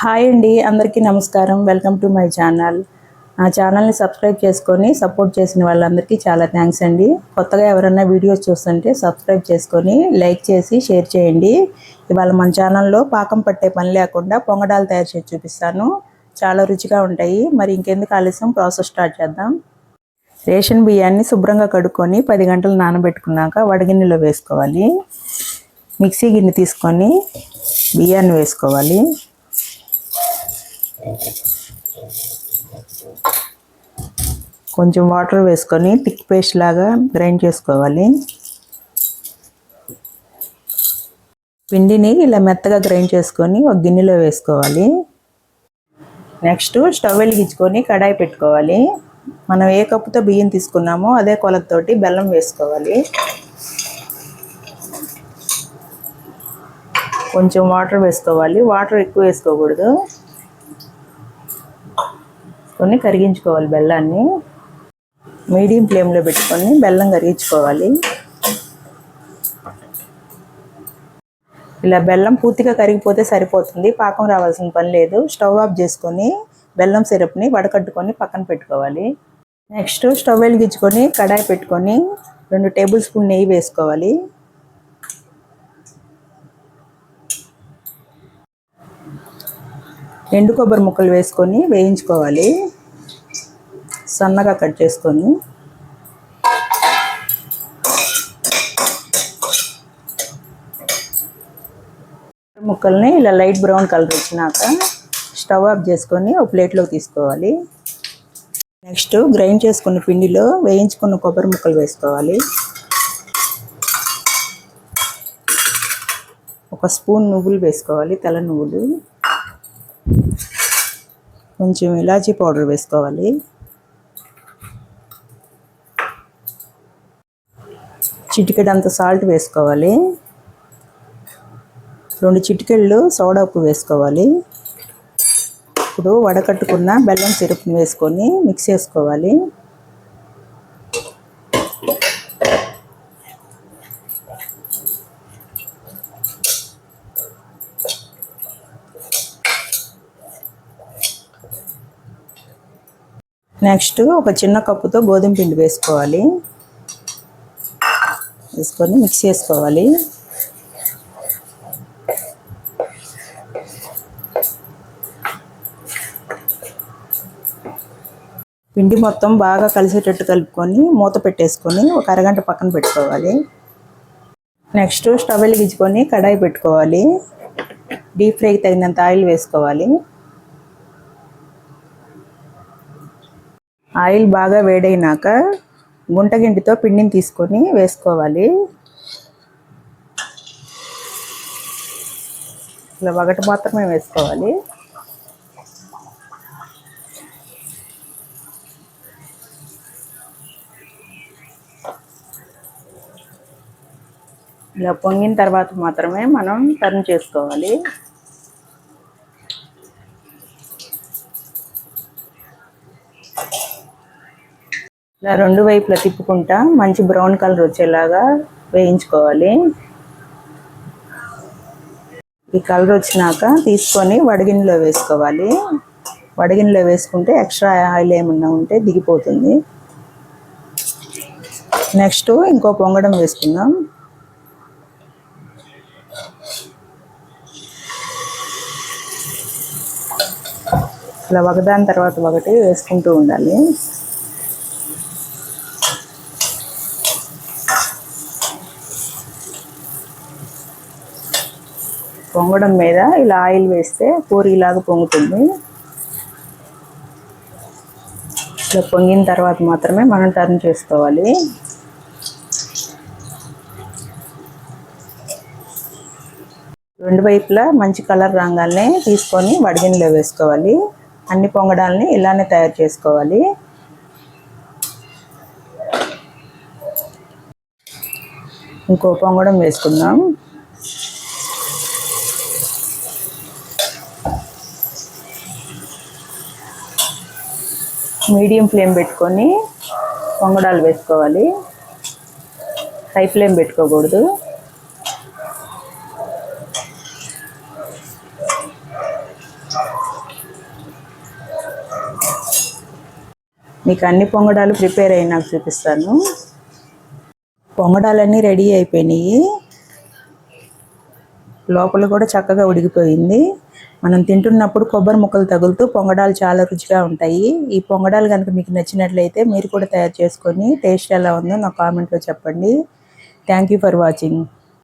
Hi అండి, అందరికీ నమస్కారం. Welcome to my channel. నా ఛానల్ని సబ్స్క్రైబ్ చేసుకొని సపోర్ట్ చేసిన వాళ్ళందరికీ చాలా థ్యాంక్స్ అండి. కొత్తగా ఎవరైనా వీడియోస్ చూస్తుంటే సబ్స్క్రైబ్ చేసుకొని లైక్ చేసి షేర్ చేయండి. ఇవాళ మన ఛానల్లో పాకం పట్టే పని లేకుండా పొంగడాలు తయారు చేసి చూపిస్తాను. చాలా రుచిగా ఉంటాయి. మరి ఇంకెందుకు ఆలస్యం, ప్రాసెస్ స్టార్ట్ చేద్దాం. రేషన్ బియ్యాన్ని శుభ్రంగా కడుక్కొని 10 గంటలు నానబెట్టుకున్నాక వడగిన్నెలో వేసుకోవాలి. మిక్సీ గిన్నె తీసుకొని బియ్యాన్ని వేసుకోవాలి. కొంచెం వాటర్ వేసుకొని థిక్ పేస్ట్ లాగా గ్రైండ్ చేసుకోవాలి. పిండిని ఇలా మెత్తగా గ్రైండ్ చేసుకొని ఒక గిన్నెలో వేసుకోవాలి. నెక్స్ట్ స్టవ్ వెలిగించుకొని కడాయి పెట్టుకోవాలి. మనం ఏ కప్పుతో బియ్యం తీసుకున్నామో అదే కొలతతోటి బెల్లం వేసుకోవాలి. కొంచెం వాటర్ వేసుకోవాలి. వాటర్ ఎక్కువ వేసుకోకూడదు. కొన్ని కరిగించుకోవాలి. బెల్లాన్ని మీడియం ఫ్లేమ్లో పెట్టుకొని బెల్లం కరిగించుకోవాలి. ఇలా బెల్లం పూర్తిగా కరిగిపోతే సరిపోతుంది, పాకం రావాల్సిన పని లేదు. స్టవ్ ఆఫ్ చేసుకొని బెల్లం సిరప్ని వడకట్టుకొని పక్కన పెట్టుకోవాలి. నెక్స్ట్ స్టవ్ వెలిగించుకొని కడాయి పెట్టుకొని 2 టేబుల్ స్పూన్ నెయ్యి వేసుకోవాలి. ఎండు కొబ్బరి ముక్కలు వేసుకొని వేయించుకోవాలి. సన్నగా కట్ చేసుకొని ముక్కల్ని ఇలా లైట్ బ్రౌన్ కలర్ వచ్చినాక స్టవ్ ఆఫ్ చేసుకొని ఒక ప్లేట్లోకి తీసుకోవాలి. నెక్స్ట్ గ్రైండ్ చేసుకున్న పిండిలో వేయించుకున్న కొబ్బరి ముక్కలు వేసుకోవాలి. ఒక స్పూన్ నువ్వులు వేసుకోవాలి, తెల్ల నువ్వులు. కొంచెం ఇలాచీ పౌడర్ వేసుకోవాలి. చిటికెడంత సాల్ట్ వేసుకోవాలి. 2 చిటికెళ్ళు సోడా ఉప్పు వేసుకోవాలి. ఇప్పుడు వడకట్టుకున్న బెల్లం సిరప్ని వేసుకొని మిక్స్ చేసుకోవాలి. నెక్స్ట్ ఒక చిన్న కప్పుతో గోధుమ పిండి వేసుకోవాలి. వేసుకొని మిక్స్ చేసుకోవాలి. పిండి మొత్తం బాగా కలిసేటట్టు కలుపుకొని మూత పెట్టేసుకొని ఒక అరగంట పక్కన పెట్టుకోవాలి. నెక్స్ట్ స్టవ్ వెలిగించుకొని కడాయి పెట్టుకోవాలి. డీప్ ఫ్రైకి తగినంత ఆయిల్ వేసుకోవాలి. ఆయిల్ బాగా వేడైనాక గుంటగింటితో పిండిని తీసుకొని వేసుకోవాలి. ఇలా ఒకటి మాత్రమే వేసుకోవాలి. ఇలా పొంగిన తర్వాత మాత్రమే మనం టర్న్ చేసుకోవాలి. ఇలా 2 వైపులా తిప్పుకుంటా మంచి బ్రౌన్ కలర్ వచ్చేలాగా వేయించుకోవాలి. ఈ కలర్ వచ్చినాక తీసుకొని వడగిన్నెలో వేసుకోవాలి. వడగిన్నెలో వేసుకుంటే ఎక్స్ట్రా ఆయిల్ ఏమన్నా ఉంటే దిగిపోతుంది. నెక్స్ట్ ఇంకో పొంగడం వేసుకుందాం. ఇలా ఒకదాని తర్వాత ఒకటి వేసుకుంటూ ఉండాలి. పొంగడం మీద ఇలా ఆయిల్ వేస్తే పూరీలాగా పొంగుతుంది. ఇలా పొంగిన తర్వాత మాత్రమే మనం టర్న్ చేసుకోవాలి. రెండు వైపులా మంచి కలర్ రాగానే తీసుకొని వడగిన్నెలో వేసుకోవాలి. అన్ని పొంగడాలని ఇలానే తయారు చేసుకోవాలి. ఇంకో పొంగడం వేసుకుందాం. మీడియం ఫ్లేమ్ పెట్టుకొని పొంగడాలు వేసుకోవాలి. హై ఫ్లేమ్ పెట్టుకోకూడదు. మీకు అన్ని పొంగడాలు ప్రిపేర్ అయ్యి నాకు చూపిస్తాను. పొంగడాలన్నీ రెడీ అయిపోయినాయి. లోపల కూడా చక్కగా ఉడికిపోయింది. మనం తింటున్నప్పుడు కొబ్బరి ముక్కలు తగులుతూ పొంగడాలు చాలా రుచిగా ఉంటాయి. ఈ పొంగడాలు కనుక మీకు నచ్చినట్లయితే మీరు కూడా తయారు చేసుకొని టేస్ట్ ఎలా ఉందో నా కామెంట్లో చెప్పండి. Thank you for watching.